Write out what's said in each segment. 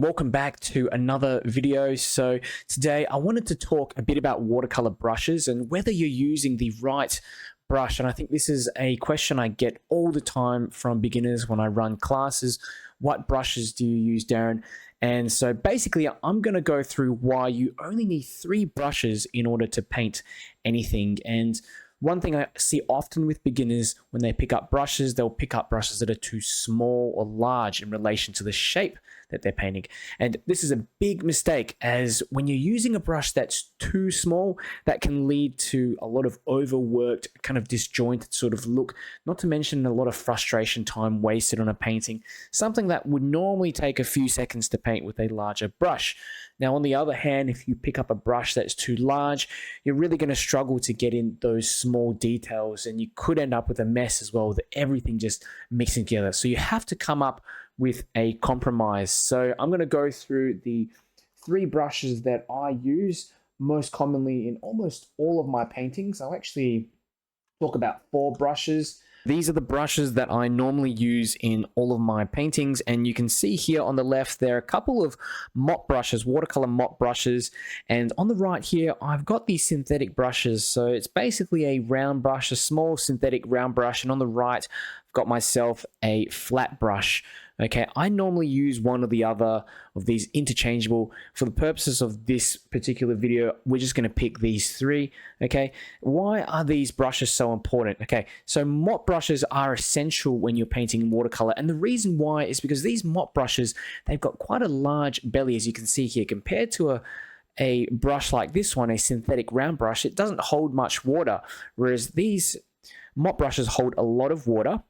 Welcome back to another video. So today I wanted to talk a bit about watercolor brushes and whether you're using the right brush. And I think this is a question I get all the time from beginners when I run classes. What brushes do you use, Darren? And so basically I'm going to go through why you only need 3 brushes in order to paint anything. And one thing I see often with beginners when they pick up brushes, they'll pick up brushes that are too small or large in relation to the shape that they're painting. And this is a big mistake, as when you're using a brush that's too small, that can lead to a lot of overworked, kind of disjointed sort of look, not to mention a lot of frustration time wasted on a painting, something that would normally take a few seconds to paint with a larger brush. Now, on the other hand, if you pick up a brush that's too large, you're really going to struggle to get in those small details, and you could end up with a mess as well, with everything just mixing together. So you have to come up with a compromise. So I'm going to go through the 3 brushes that I use most commonly in almost all of my paintings. I'll actually talk about 4 brushes. These are the brushes that I normally use in all of my paintings, and you can see here on the left there are a couple of mop brushes, watercolor mop brushes, and on the right here I've got these synthetic brushes. So it's basically a round brush, a small synthetic round brush, and on the right I've got myself a flat brush. Okay, I normally use one or the other of these interchangeable. For the purposes of this particular video, we're just going to pick these 3. Okay, why are these brushes so important? Okay, so mop brushes are essential when you're painting watercolor, and the reason why is because these mop brushes, they've got quite a large belly, as you can see here, compared to a brush like this one, a synthetic round brush. It doesn't hold much water, whereas these mop brushes hold a lot of water.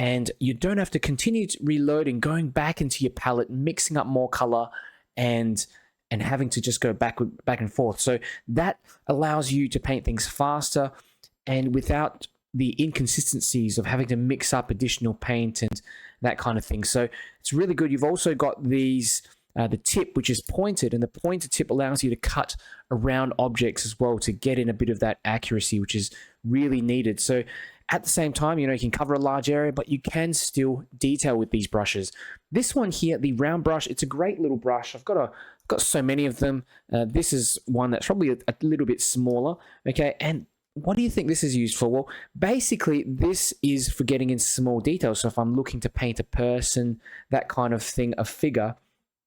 And you don't have to continue reloading, going back into your palette, mixing up more color, and having to just go back and forth. So that allows you to paint things faster and without the inconsistencies of having to mix up additional paint and that kind of thing. So it's really good. You've also got these the tip, which is pointed, and the pointed tip allows you to cut around objects as well to get in a bit of that accuracy, which is really needed. So at the same time, you can cover a large area, but you can still detail with these brushes. This one here, the round brush, it's a great little brush. I've got so many of them. This is one that's probably a little bit smaller. Okay, and what do you think this is used for? Well, basically, this is for getting in small details. So if I'm looking to paint a person, that kind of thing, a figure,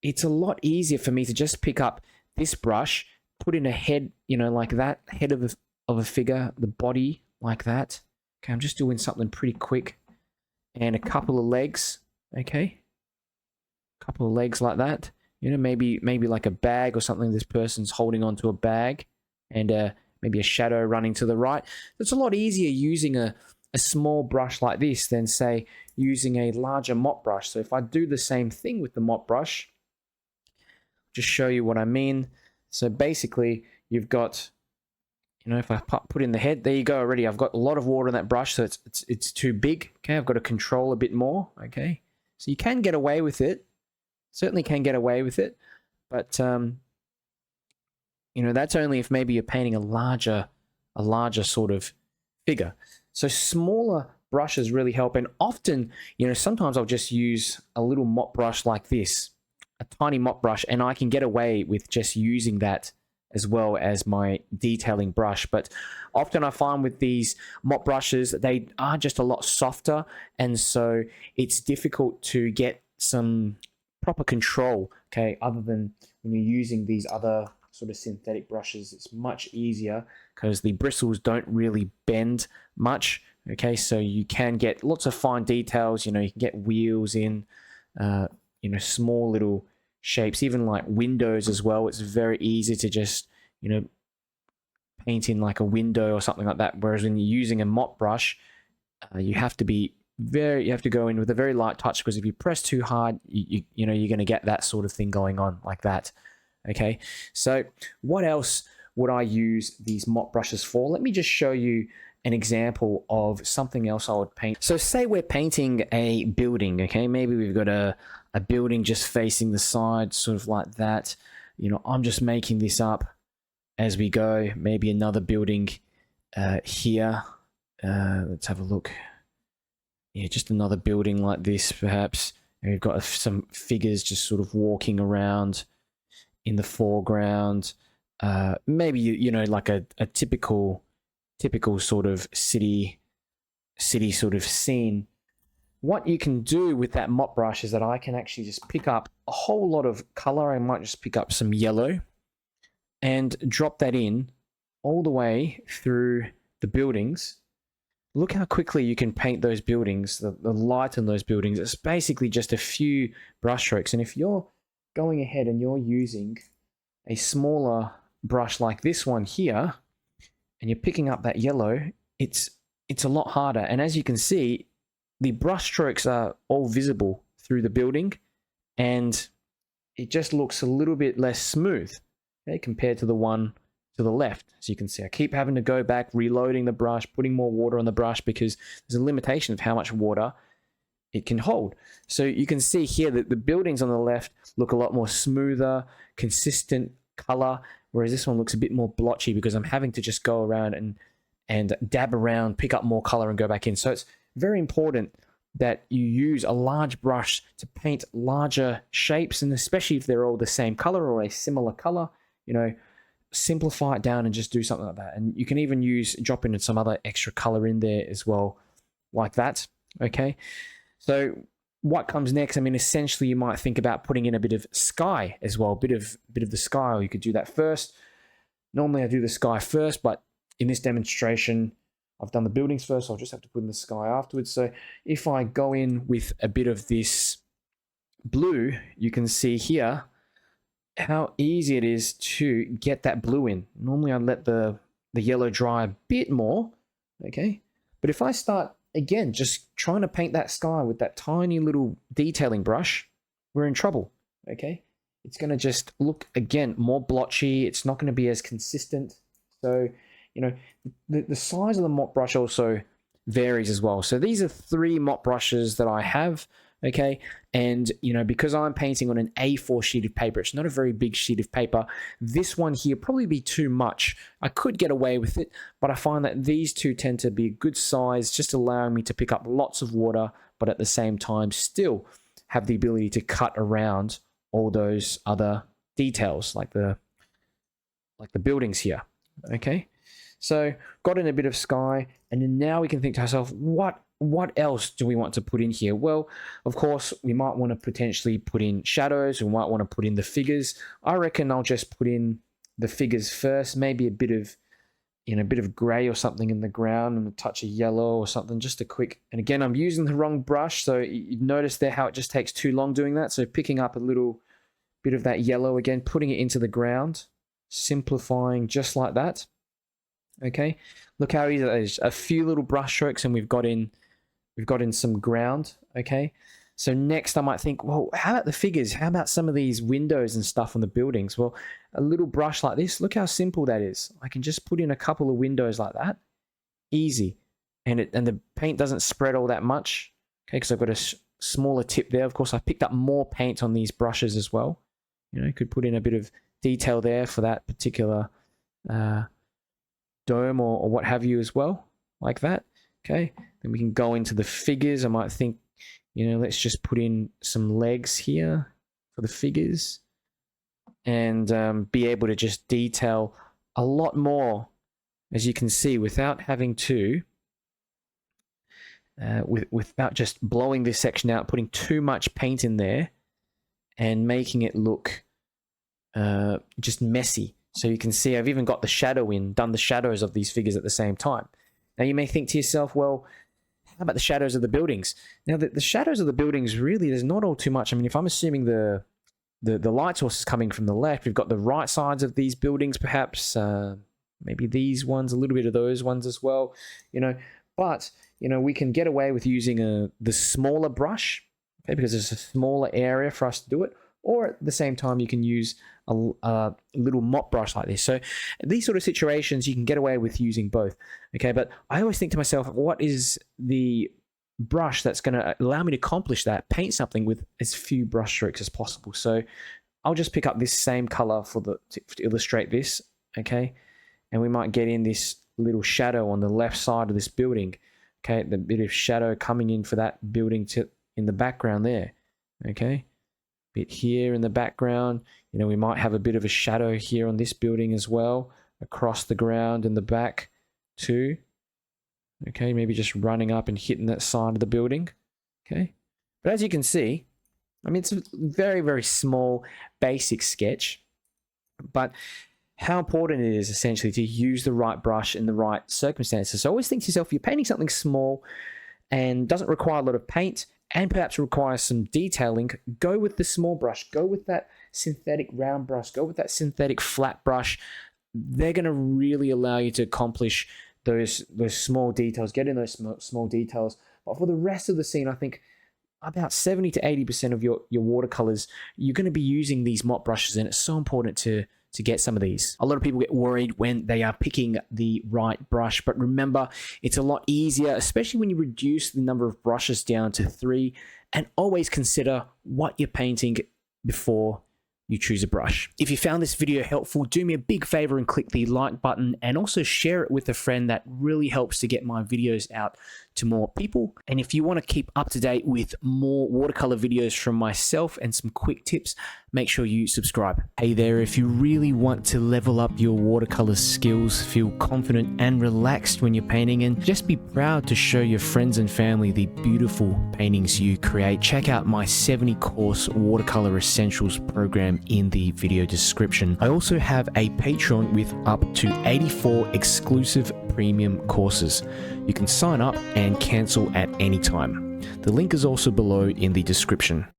it's a lot easier for me to just pick up this brush, put in a head, like that, head of a figure, the body like that. Okay, I'm just doing something pretty quick, and a couple of legs. Okay, a couple of legs like that. Maybe like a bag or something. This person's holding onto a bag, and maybe a shadow running to the right. It's a lot easier using a small brush like this than, say, using a larger mop brush. So if I do the same thing with the mop brush, just show you what I mean. So basically, you've got, if I put in the head, there you go already. I've got a lot of water in that brush, so it's too big. Okay, I've got to control a bit more. Okay, so you can get away with it. Certainly can get away with it, but that's only if maybe you're painting a larger sort of figure. So smaller brushes really help, and often, sometimes I'll just use a little mop brush like this, a tiny mop brush, and I can get away with just using that as well as my detailing brush. But often I find with these mop brushes, they are just a lot softer, and so it's difficult to get some proper control, okay, other than when you're using these other sort of synthetic brushes. It's much easier because the bristles don't really bend much, okay, so you can get lots of fine details. You can get wheels in, small little shapes, even like windows as well. It's very easy to just paint in like a window or something like that, whereas when you're using a mop brush, you have to go in with a very light touch, because if you press too hard, you're going to get that sort of thing going on like that. Okay, so what else would I use these mop brushes for? Let me just show you an example of something else I would paint. So say we're painting a building, okay? Maybe we've got a building just facing the side, sort of like that. I'm just making this up as we go. Maybe another building here. Let's have a look. Yeah, just another building like this, perhaps. And we've got some figures just sort of walking around in the foreground. Maybe like a typical sort of city sort of scene. What you can do with that mop brush is that I can actually just pick up a whole lot of color. I might just pick up some yellow and drop that in all the way through the buildings. Look how quickly you can paint those buildings, the light in those buildings. It's basically just a few brush strokes. And if you're going ahead and you're using a smaller brush like this one here, and you're picking up that yellow, it's a lot harder. And as you can see, the brush strokes are all visible through the building, and it just looks a little bit less smooth, okay, compared to the one to the left. As you can see, I keep having to go back, reloading the brush, putting more water on the brush, because there's a limitation of how much water it can hold. So you can see here that the buildings on the left look a lot more smoother, consistent color, whereas this one looks a bit more blotchy because I'm having to just go around and dab around, pick up more color and go back in. So it's very important that you use a large brush to paint larger shapes, and especially if they're all the same color or a similar color, simplify it down and just do something like that. And you can even drop in some other extra color in there as well, like that. Okay, so what comes next? I mean, essentially you might think about putting in a bit of sky as well, a bit of the sky, or you could do that first. Normally I do the sky first, but in this demonstration I've done the buildings first, so I'll just have to put in the sky afterwards. So if I go in with a bit of this blue, you can see here how easy it is to get that blue in. Normally I let the yellow dry a bit more, okay? But if I start, again, just trying to paint that sky with that tiny little detailing brush, we're in trouble, okay? It's going to just look, again, more blotchy. It's not going to be as consistent. So, the size of the mop brush also varies as well. So these are 3 mop brushes that I have, okay? And, because I'm painting on an A4 sheet of paper, it's not a very big sheet of paper. This one here probably be too much. I could get away with it, but I find that these 2 tend to be a good size, just allowing me to pick up lots of water, but at the same time still have the ability to cut around all those other details, like the buildings here, okay? So got in a bit of sky, and then now we can think to ourselves, what else do we want to put in here? Well, of course, we might want to potentially put in shadows. We might want to put in the figures. I reckon I'll just put in the figures first, maybe a bit of gray or something in the ground and a touch of yellow or something, just a quick. And again, I'm using the wrong brush, so you notice there how it just takes too long doing that. So picking up a little bit of that yellow again, putting it into the ground, simplifying just like that. Okay, look how easy that is. A few little brush strokes and we've got in some ground. Okay, so next I might think, well, how about the figures? How about some of these windows and stuff on the buildings? Well, a little brush like this, look how simple that is. I can just put in a couple of windows like that, easy, and the paint doesn't spread all that much. Okay, because I've got a smaller tip there. Of course, I picked up more paint on these brushes as well. Could put in a bit of detail there for that particular dome or what have you as well, like that. Okay, then we can go into the figures. I might think, let's just put in some legs here for the figures, and be able to just detail a lot more, as you can see, without having to without just blowing this section out, putting too much paint in there and making it look just messy. So you can see I've even got the shadow in, done the shadows of these figures at the same time. Now you may think to yourself, well, how about the shadows of the buildings? Now the shadows of the buildings, really, there's not all too much. I mean, if I'm assuming the light source is coming from the left, we've got the right sides of these buildings, perhaps, maybe these ones, a little bit of those ones as well, but, we can get away with using the smaller brush, okay, because there's a smaller area for us to do it. Or at the same time, you can use a little mop brush like this. So these sort of situations, you can get away with using both. Okay, but I always think to myself, what is the brush that's going to allow me to accomplish that? Paint something with as few brush strokes as possible. So I'll just pick up this same color to illustrate this. Okay, and we might get in this little shadow on the left side of this building. Okay, the bit of shadow coming in for that building in the background there. Okay, bit here in the background. You know, we might have a bit of a shadow here on this building as well, across the ground in the back too. Okay, maybe just running up and hitting that side of the building. Okay, but as you can see, I mean, it's a very, very small, basic sketch, but how important it is essentially to use the right brush in the right circumstances. So always think to yourself, if you're painting something small and doesn't require a lot of paint and perhaps requires some detailing, go with the small brush, go with that synthetic round brush, go with that synthetic flat brush. They're going to really allow you to accomplish those small details, get in those small details. But for the rest of the scene, I think about 70 to 80% of your watercolors, you're going to be using these mop brushes, and it's so important to get some of these. A lot of people get worried when they are picking the right brush, but remember, it's a lot easier, especially when you reduce the number of brushes down to 3, and always consider what you're painting before you choose a brush. If you found this video helpful, do me a big favor and click the like button, and also share it with a friend. That really helps to get my videos out to more people. And if you want to keep up to date with more watercolor videos from myself and some quick tips, make sure you subscribe. Hey there, if you really want to level up your watercolor skills, feel confident and relaxed when you're painting, and just be proud to show your friends and family the beautiful paintings you create, check out my 70-course watercolor essentials program in the video description. I also have a Patreon with up to 84 exclusive premium courses. You can sign up and cancel at any time. The link is also below in the description.